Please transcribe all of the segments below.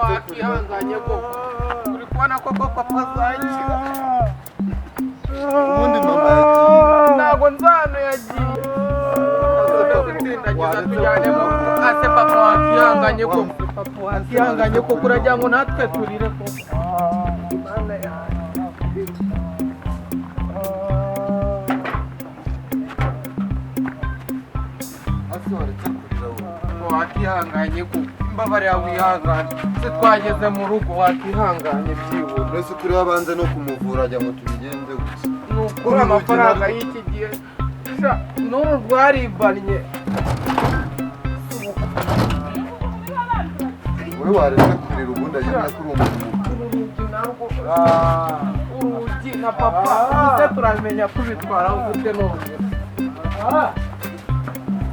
wakihanganye koko uri kubona koko papa azakira ubundi mama yagiye ntabwo nzano yagiye tujyane mu ase papa wakihanganye koko papa wakihanganye koko uragira ngo natwe turire koko Imana yanjye wakihanganye koko mbabarira wihangane se twageze mu rugo wakihanganye byibura mbese kuri abanze no kumuvura ajya ngo tubigenze gusa nukuri amafaranga y'iki gihe n'uru rwaribanye wowe waretse kurira ubundi agenda kuri umuntu urugi narwo urugi na papa ese turamenya kubitwara gute none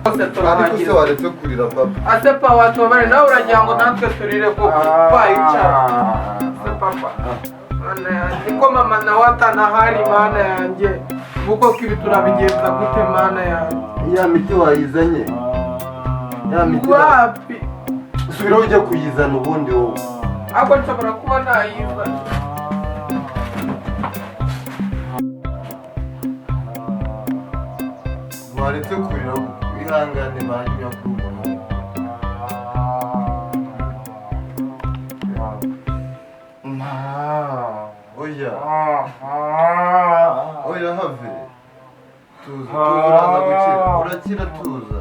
ariko se waretse kurira papa ase papa watubabare nawe uragira ngo natwe turire koko twayicara ase papa mana yanjye ko mama nawe atanahari mana yanjye uko kibi turabigenza gute mana yanjye ya miti wayizanye ya miti wapi subiraho ujya kuyizana ubundi wowe ako nshobora kuba nayizana waretse kurira wihangane banyuma kuri umuntu oya oya have tuza uraza gukira urakira tuza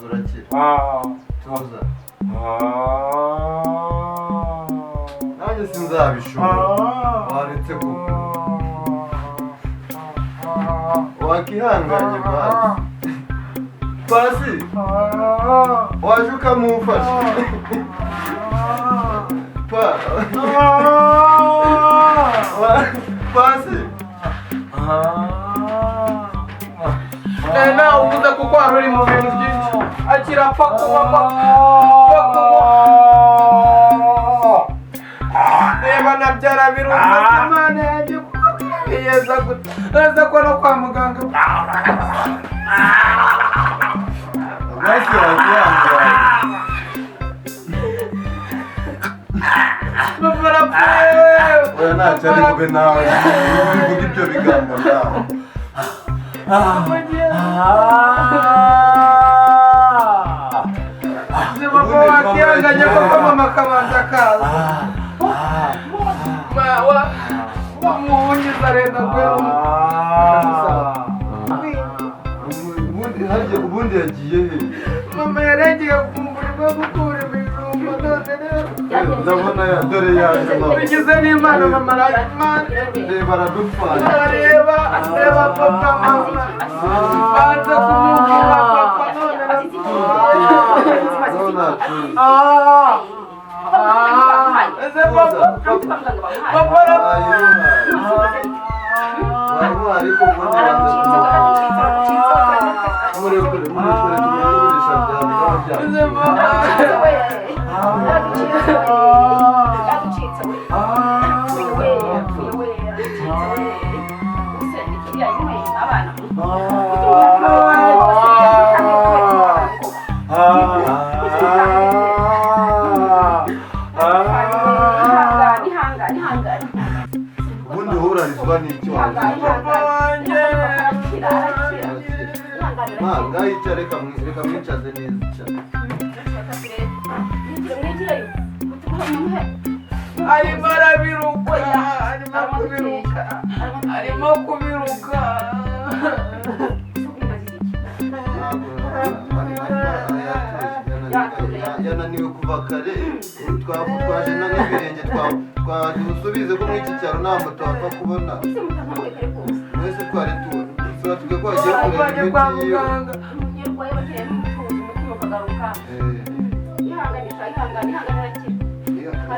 urakira tuza nanjye sinzabishobora waretse kuko wakihanganye pasi waje ukamufasha pasi nawe uvuze kuko wari uri mu bintu byinshi akira apfa kuba reba nabyara birumva imana yanjye yeza gute neza ko no kwa muganga basi wakihanganye oya ntacyo ari bube nawe uvuga ibyo bigambo nawe papa wakihanganye koko mama akabanza akaza wamuhungiza arenda ubundi yagiye he mama yarengeye ku murimo wo gukura ibijumba none rero ndabona dore yaje mama bigize n'imana mama arayimana reba aradupfana reba papa mama banze kumubwira papa none ese papa ariko murekure tumugurisha ubundi uhurarizwa n'icyo ngaho icyo reka mwicaze neza arimo arabiruka arimo kubiruka yananiwe kuva kare twaje n'ibirenge twadusubize ko muri iki cyaro nta moto wapfa kubona mwese twari tuba tujya ko hagiye kureba imiti yiwe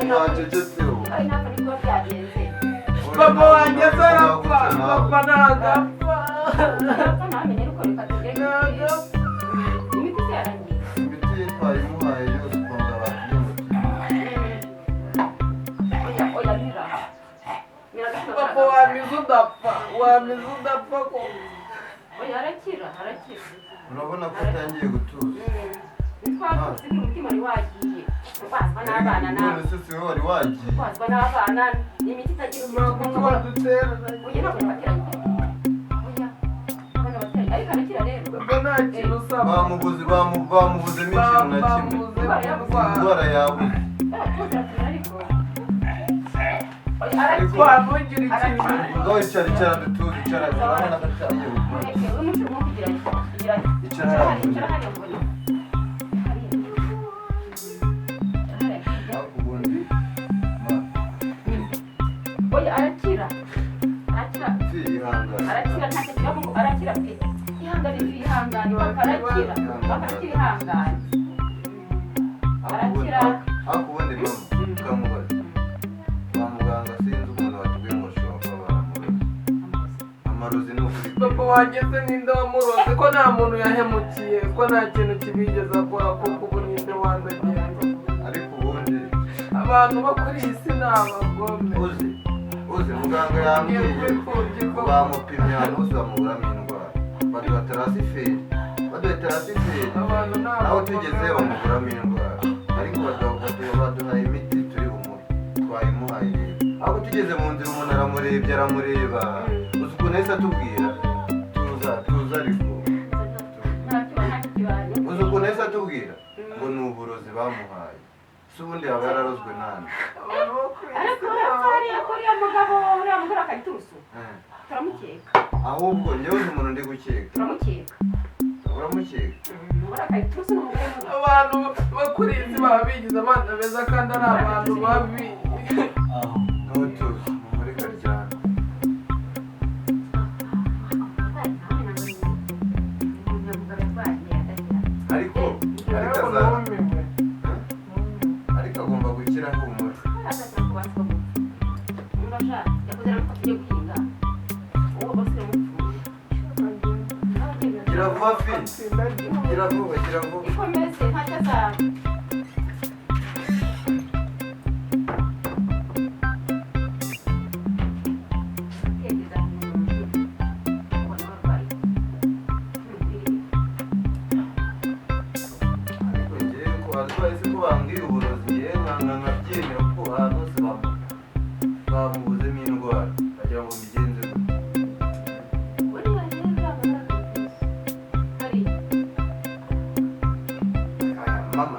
ntacecetseho papa wanjye zarapfa papa ntagapfa imiti twayimuhaye yose twumva papa wamize udapfa ko arakira urabona ko utangiye gutuza ntitwatutse nk'umutima wari wagiye Kwazwa n'abana nawe. None se si wowe wari wagiye. Kwazwa n'abana imiti itagira Impamvu tuba dutera Oya ntabwo bateranye. Oya. Abana bateranye. Ariko arakira rero. ubwo nta kintu usaba bamubuzemo ikintu na kimwe indwara yabuze ariko wamugira ikintu ngaho icara dutuze icara urabona ko atariye icara ubundi Oya arakira ihangane arakira ntacyo kibaho ngo arakira pe ihangane ihangane arakira ihangane arakira ariko ubundi mama ukamubaza kwa muganga sinzi umuntu watubwiye ngo ashobora kuba baramuroze amarozi ni ukuri papa wageze ninde wamuroze ko nta muntu yahemukiye ko nta kintu kibigeze akora kuko ubu ninde wandagiye ariko ubundi abantu bo kuri iyi si ni abagome uzi muganga yambwiye ko bamupimye ahantu hose bamuburamo indwara baduha tarasiferi abantu ni naho tugeze bamuburamo indwara ariko baduhaye imiti turi bumuhe twayimuhaye rero aho tugeze mu nzira umuntu aramureba uzi ukuntu yahise atubwira tuza ariko uzi ukuntu yahise atubwira ngo ni uburozi bamuhaye si ubundi yaba yararozwe nande ariko uriya mugabo akayiturusu turamukeka ahubwo njyewe uzi umuntu ndi gukeka turamukeka uramukeka akayiturusu ni umugore mubi abantu bo kuri iyi si baba bigize abana beza kandi ari abantu babi nawe tuzi muri karyana ariko agomba gukira humura gira vuba fi gira vuba ikomeze ntacyo azaba ariko njyewe ko abarwayi si ko bambwiye uburozi njyewe nkabyemera ko ahantu hose bamubuzemo indwara agira ngo mbigenze gute mama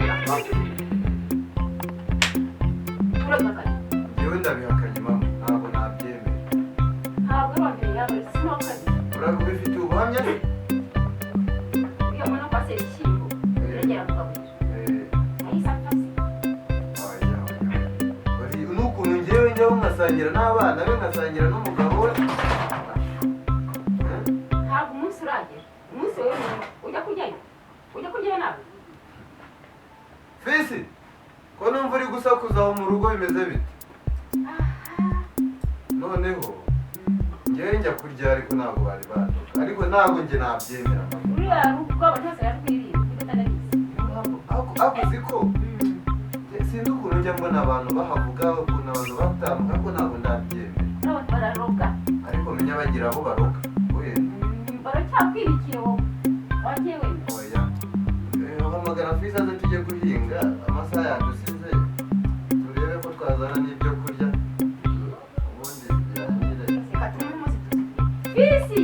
njyewe ndabihakanye mama ntabwo nabyemera uravuga bifite ubuhamya se n'ukuntu njyewe njyaho nkasangira n'abana be nkasangira n'umugabo we ntabwo umunsi uragera umunsi wewe ujya kuryayo nawe fisi ko numva uri gusakuza aho mu rugo bimeze bite noneho njyewe njya kurya ariko ntabwo bari banduka ariko ntabwo njye nabyemera uriya rugo abantu bose yarwiriye kuko utanabizi akuzi ko sinzi ukuntu njya mbona abantu bahavuga ukuntu abantu batambuka ko ntabwo ndabyemera n'abantu bararoga ariko menya bagira aho baroga baracyakwirikiye wowe wagiye oya hamagara fisi aze tujye guhinga amasaha yadusize turebe ko twazana n'ibyo kurya ubundi birangire reka tumwe umunsi fisi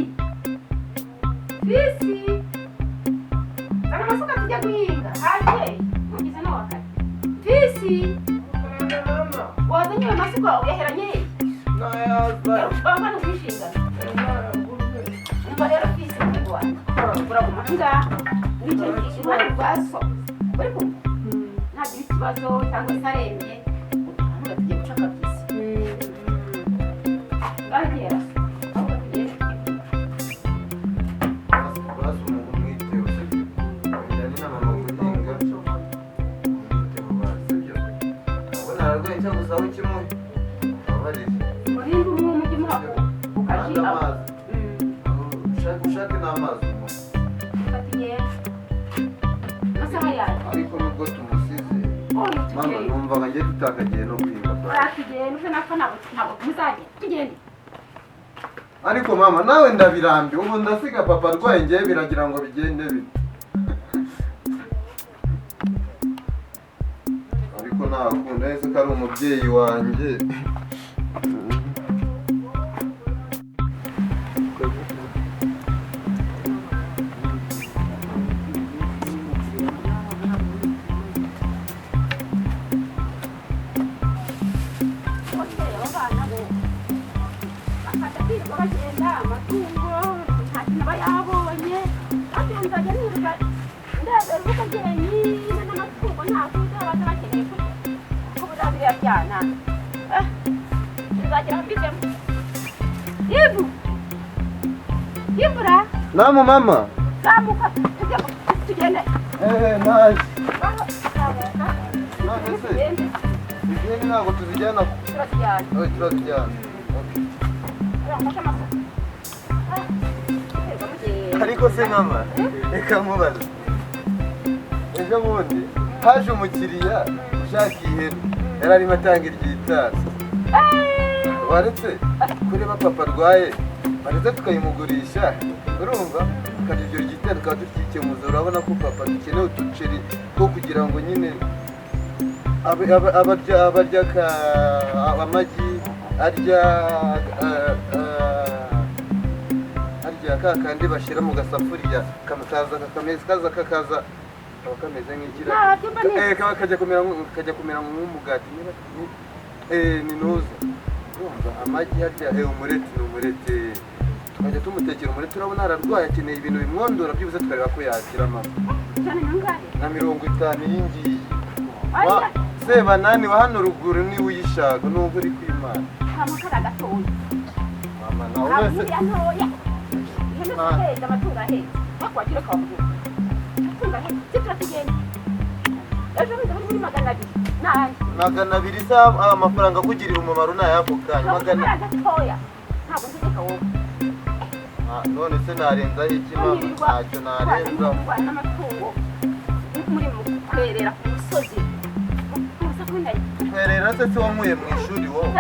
zana amasuka tujya guhinga haje mugize n'uwakare fisi wazanye ayo masuka uyaheranye bamba ni ubwishingane umva rero fisi muhigo wanjye uraguma ngaha wicaye iruhande rwa so uri kumva ntagira ikibazo cyangwa se arembye ahubwo tugiye guca akabisi ngahera ahubwo tugiye basi umuntu umwiteho sibyo bijyanye na mama guhinga umwiteho basibyo ubona ararwaye cyangwa usaba ikimuhe abarire urinde umwe umujyi umuhako kandi amazi ushake n'amazi umuhe reka tugende amasaha yawe ariko nubwo tumusize oya mama tugende numvaga njye tutakagiye no kwiga tugende uje nako ntabwo muzagenda tugende ariko mama nawe ndabirambiwe ubu ndasiga papa arwaye njyewe biragira ngo bigende bite nakunda ese ko ari umubyeyi wanjye. Namu mama. Zamuka tugende. Naje. Tugende ntabwo tuzijyana. Turazijyana. Ariko se mama, reka mubaze. Ejo bundi haje umukiriya ushaka ihene. Yari arimo atanga iryitasi. Waretse kureba papa arwaye. Waretse tukayimugurisha. Urumva kandi ibyo gitero tukaba tukikemuza. Urabona ko papa dukeneye uduceri two kugira ngo nyine abarya amagi arya kakandi bashyira mu gasafuriya kaza kakaza kaba kameze nk'ikira kajya kumera nk'umugati ni nuza. Urumva amagi harya umureti ni umureti tukajya tumutekera umureti. Turabona ararwaye akeneye ibintu bimwondora byibuze tukareba ko yakira mama. Na 50 y'ingiyi Sebanani wa hano ruguru ni uyishaka n'ubwo uri kwimana. Kamukara gatoya. Mama nawe wese ntoya. Ihene amatungo ahetse. Bakwagira kavuga. Atunga ahetse citra tugenda. Ejo muri 200. Magana 200 za amafaranga kugirira umumaro nayako kanya magana gatoya. Ntabwo ntegeka wowe. None se narenza iki mama? Ntacyo narenza. N'amatungo muri mu kwerera ku musozi. Kwerera se se wankuye mu ishuri wowe.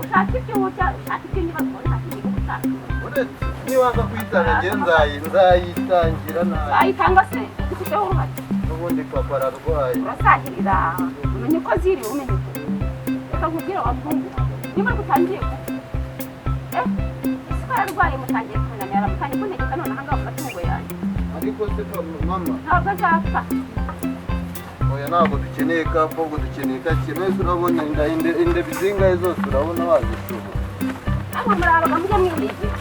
Ushaka ibyo urya, ushaka ibyo niba ubona ibyo ushaka. Uretse niwanga kwitanga nzayitangira nawe. Ayitanga se ufiteho uruhare. N'ubundi papa ararwaye. Urasahirira umenye ko ziri umenye ko. Reka nkubwire wabwungu. Niba gutangiye ararwaye mutangiye kunanira mutangiye kuntegeka none aha ngaha mu matungo yanjye. Ariko se mama Ntabwo azapfa. Oya ntabwo dukeneye kafu ahubwo dukeneye kakino. Wese urabona inda bizingaye zose urabona wazishobora. Abo murabaga mujya mwiyigira.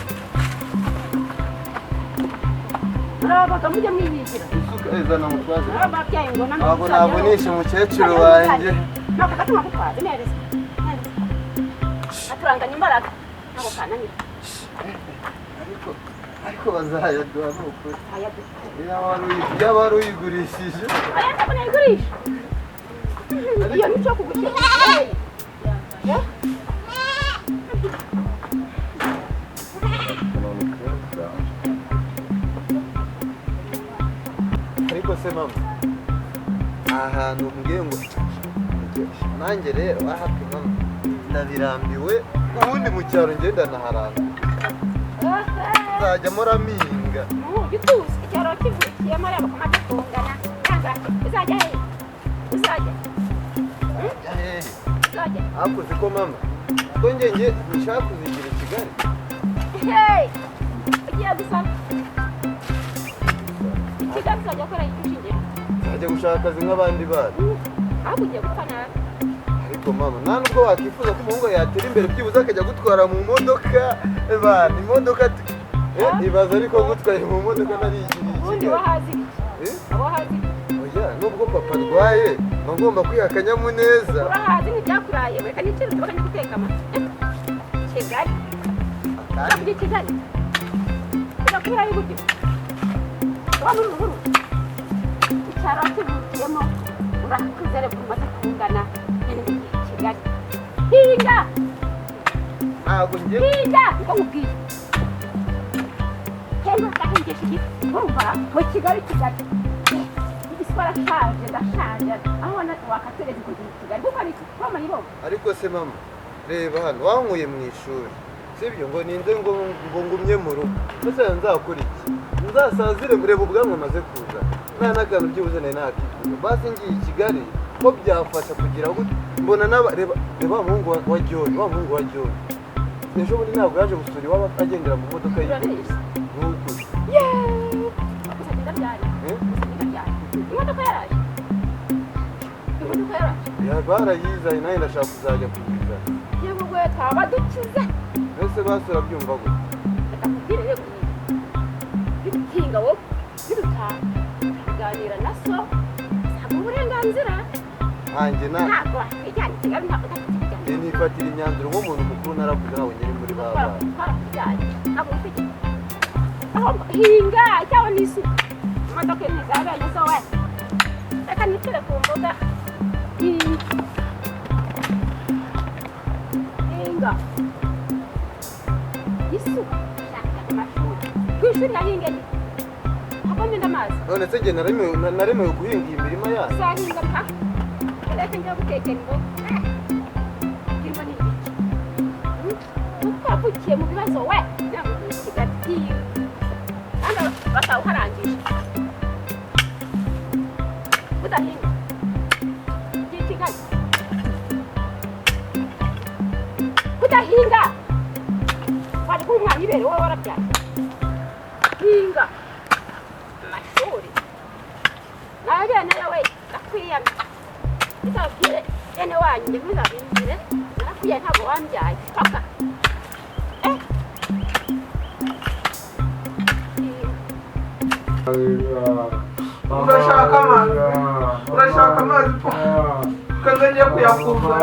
Murabaga mujya mwiyigira. Isuka ezana mutwaze. Ababyaye ngo ntabwo nishe umukecuru wanjye. Ntabwo gatuma gutwaza neza. Aturanganya imbaraga. Ntabwo kananira. Ariko bazayaduha n'ukuri. Yaba wari uyigurishije. Aya ntabwo nayigurisha. Iyo nico kugurisha. Ariko se mama ahantu mbwiye ngo nanjye rero hafi mama ndabirambiwe. Ubundi mu cyaro ngenda naharanga nzajya muraminga gituzi icyaro kivukiye muri abo kamaze kungana yanga uzajya he uzajya hakuze ko mama ko njye nishaka kuzigira i Kigali. ugiye gusaba i Kigali uzajya gukora inshinge nzajya gushaka akazi nk'abandi bana. ahubwo ugiye gupfa nabi. Ariko mama nta nubwo wakwifuza ko umuhungu yatera imbere byibuze akajya gutwara mu modoka bana imodoka ibaza ariko gutwaye mu modoka narigiriye ubundi wahazi abahazi. Oya nubwo papa arwaye mba ngomba kwiha akanyamuneza. Urahazi ntibyakuraye reka n'ikindi tubakanye guteka amata. Kigali ujya Kigali ujya kubera y'uburyo uba muri ruhuru icyaro kivukiyemo urakuzere umaze kungana Kigali hinga ntabwo njye hinga ngo nkubwire hema gahingisha igiti urumva ngo Kigali igiswara shaje ndashaje aho wakatereza kugira Kigali kuko ari mama yibo. Ariko se mama reba hano wankuye mu ishuri sibyo ngo ninze ngo ngumye mu rugo. Ese nzakora iki? Nzasazire mureba ubwanwa maze kuza nta nakantu byibuze nari nakifuza. Basi ngiye i Kigali ko byafasha kugira ngo mbona reba umuhungu wa John ejo bundi ntabwo yaje gusura iwabo agendera mu modoka y'ibisi n'ukuri barayizanye nawe ndashaka kuzajya kuyizana yewe we twaba dukize ese basura byumva gute reka nkubwire rero bitinga wowe birutaha kuganira na so ntabwo uburenganzira nanjye ntabwo wakwijyana i Kigali ntabwo utakijyana nifatira imyanzuro nk'umuntu mukuru naravuze ntawe nyiri muri ba bana twarakujyanye ntabwo ufite aho hinga cyangwa n'isuka imodoka ntizabene so we reka nicire ku mbuga hinga isuka shaka amashuri ku ishuri nahinge ntabwo ndenda amazi none se njye naremewe guhinga iyi mirima yayo uzahinga mpaka reka njya gutekera imboga irimo n'ibiki twavukiye mu bibazo we ntabwo kigatiye kandi bakawuharangije udahinga Kigali kudahinga wari kumwana ibere wowe warabyaye hinga amashuri nawe bene we ndakwiyamye bizabwire bene wanyu njye ntuzabinjire narakwiye ntabwo wambyaye paka urashaka amazi ukazajya kuyakuza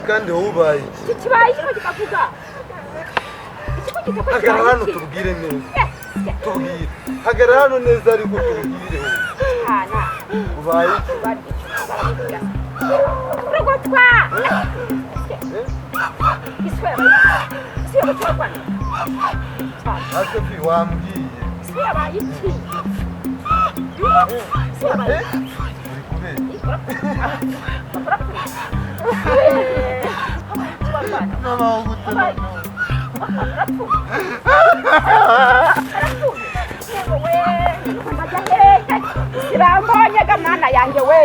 kandi wowe ubaye ikibaye kino kikavuga hagarara hano tubwire neza tubwire hagarara hano neza ariko tubwire ubaye uragotwa ase fi wambwiye yabaye iki Sirambonyaga mana yanjye we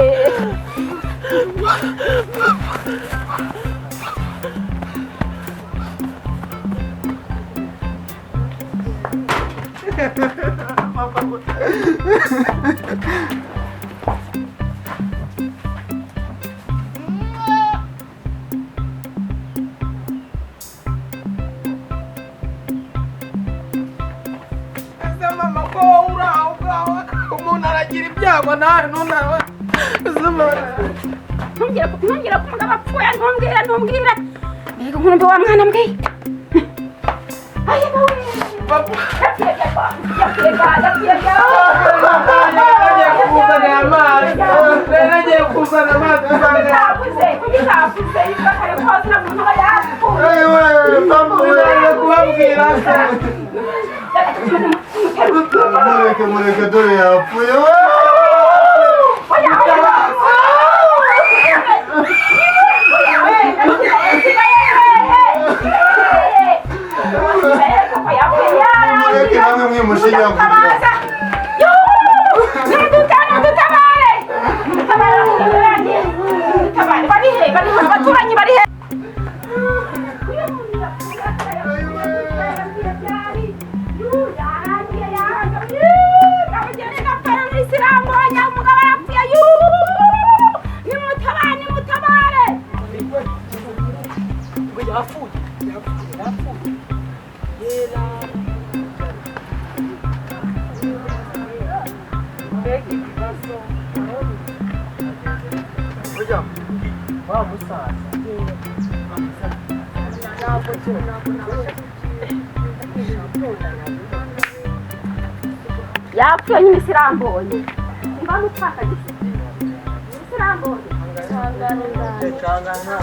ntungire ku mugabo apfuye ntumbwire mbega nkurumbe wa mwana mbwiye ayiga we nagiye kuzana amazi mureke dore yapfuye mureke namwe mwimushinya kugira wa musaza ntabwo nabasha yapfuye nyine isirambonye mba mupfaka gisi isirambonye cyangwa nta